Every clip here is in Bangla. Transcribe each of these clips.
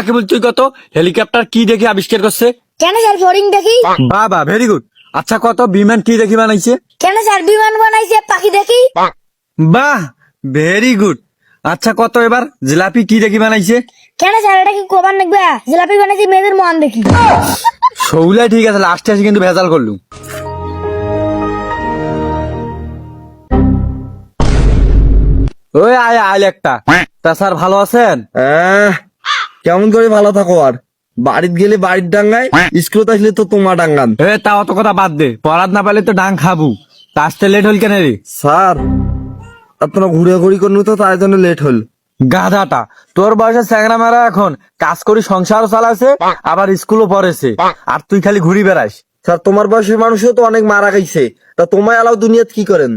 কেবল তুই কত হেলিকপ্টার কি দেখে আবিষ্কার করছে? কেন স্যার ফড়িং দেখি? বাবা ভেরি গুড। আচ্ছা কত বিমান কি দেখি বানাইছে? কেন স্যার বিমান বানাইছে পাখি দেখি? বাহ ভেরি গুড। আচ্ছা কত এবার জিলাপি কি দেখি বানাইছে? কেন স্যার এটা কি কোবান দেখবে? জিলাপি বানাইছে মেয়েদের মন দেখি। সৌলাই ঠিক আছে, লাস্টে এসে কিন্তু ভেজাল করলু। ওই আয় আয় একটা। তা স্যার ভালো আছেন? কেমন করে ভালো থাকো আর? বাড়িতে গেলে বাড়ির ডাঙ্গায়, স্কুলে আসলে তো তোমার ডাঙ্গান। তা অত কথা বাদ দে, পড়াত না পারলে তো ডাং খাবু। তা আসতে লেট হল কেন রে? স্যার আপনারা ঘুরে ঘুরি করুন তো তার জন্য লেট হল। গাধাটা, তোর বয়সে স্যাংরা মারা এখন কাজ করি সংসারও চালাছে আবার স্কুলও পড়েছে, আর তুই খালি ঘুরি বেড়াস। স্যার তোমার বয়সের মানুষও তো অনেক মারা গেছে, তা তোমায় আলাও দুনিয়াত কি করেন?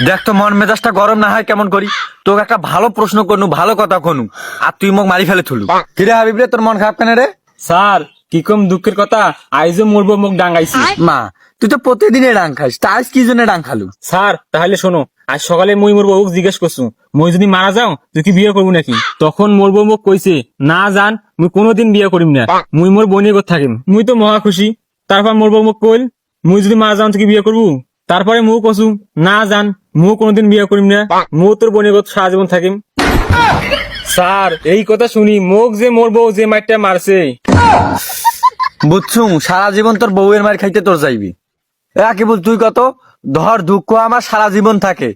দেখ তো মন মেজাজটা গরম না হয় কেমন করি। তোকে একটা ভালো প্রশ্ন করনু, ভালো কথা কনু, আর তুই মুখ মারি ফেলে থুলু। কিরে হাবিব রে, তোর মন খারাপ কেন রে? স্যার কি কম দুঃখের কথা, আইজও মরবো মুখ ডাঙ্গাইছি। মা তুই তো প্রতিদিনে ডাং খাস, তা আজ কি জন্য ডাং খালু? স্যার তাহলে শোনো, আজ সকালে মই মোর বউক জিজ্ঞেস করছু মই যদি মারা যাও তুই কি বিয়ে করবো নাকি? তখন মোর বউ মুখ কইছে না জান মুই কোনোদিন বিয়ে করিম না, মুই মোর বনিয়ে কথা থাকিম। মুই তো মহা খুশি। তারপর মোর বউ মুখ কইল মুই যদি মারা যাও তুই কি বিয়ে করবো? তারপরে মু কছু না জান মু কোনোদিন বিয়ে করিম না, মু তোর বনিয়ে কথা সারা জীবন থাকিম। স্যার এই কথা শুনি মোক যে মোর বউ যে মাইরটা মারছে। বুঝছু, সারা জীবন তোর বউয়ের মার খাইতে তোর যাইবি। কি বল তুই কত ধর দুঃখ আমার সারা জীবন থাকে,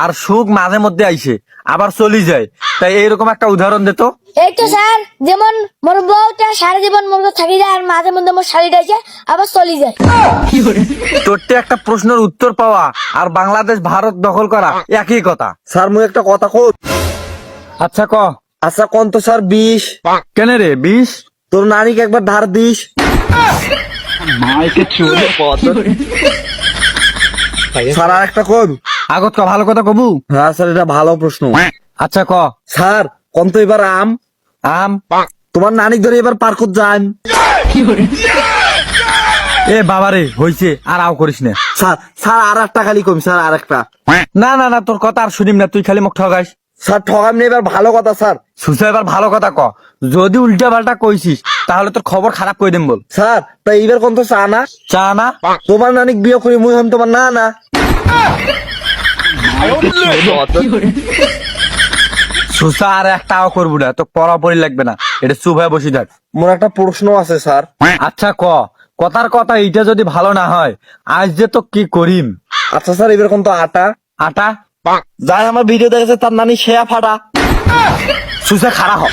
আর সুখ মাঝে মধ্যে আইসে আবার চলি যায়। তাই এইরকম একটা উদাহরণ দে তো। এই তো স্যার, যেমন মোর বউটা সারা জীবন মোর কাছে থাকি যায় আর মাঝে মধ্যে মোর শাড়িটা যায় আবার চলি যায়। তোরতে একটা প্রশ্নের উত্তর পাওয়া আর বাংলাদেশ ভারত দখল করা একই কথা। স্যার মুই একটা কথা কই। আচ্ছা ক। আচ্ছা কোন তো স্যার 20 কেন রে 20? তোর নারীকে একবার ধার দিস। স্যার আর একটা কোন। আগত ক, ভালো কথা কবু। হ্যাঁ স্যার এটা ভালো প্রশ্ন। আচ্ছা ক। স্যার কোন তো এবার আম আম। তোমার নানিক ধরে এবার পার্কত যান। বাবারে হইছে, আর আও করিস না। স্যার স্যার আর একটা খালি কম স্যার আর একটা। না না না, তোর কথা আর শুনিম না, তুই খালি মুখ ঠগাইস। স্যার ঠগাম নেই, এবার ভালো কথা স্যার। সুসা এবার ভালো কথা ক, যদি উল্টা পাল্টা কইছিস তাহলে তোর খবর খারাপ করে দেব বল। স্যার তা এইবার কোন তো চা না চা না? তোমার নানিক বিয়ে করি মুই হম তোমার না না। সুসা আর একটাও করবো না, তো পড়াপড়ি লাগবে না, এটা চুপ হয়ে বসে থাক। মোর একটা প্রশ্ন আছে স্যার। আচ্ছা ক, কথার কথা এইটা যদি ভালো না হয় আজ যে তো কি করিম। আচ্ছা স্যার এবার কোন তো আটা আটা। যাই আমার ভিডিও দেখেছে তার নানি শেয়া ফাটা। সুসা খারাপ হ।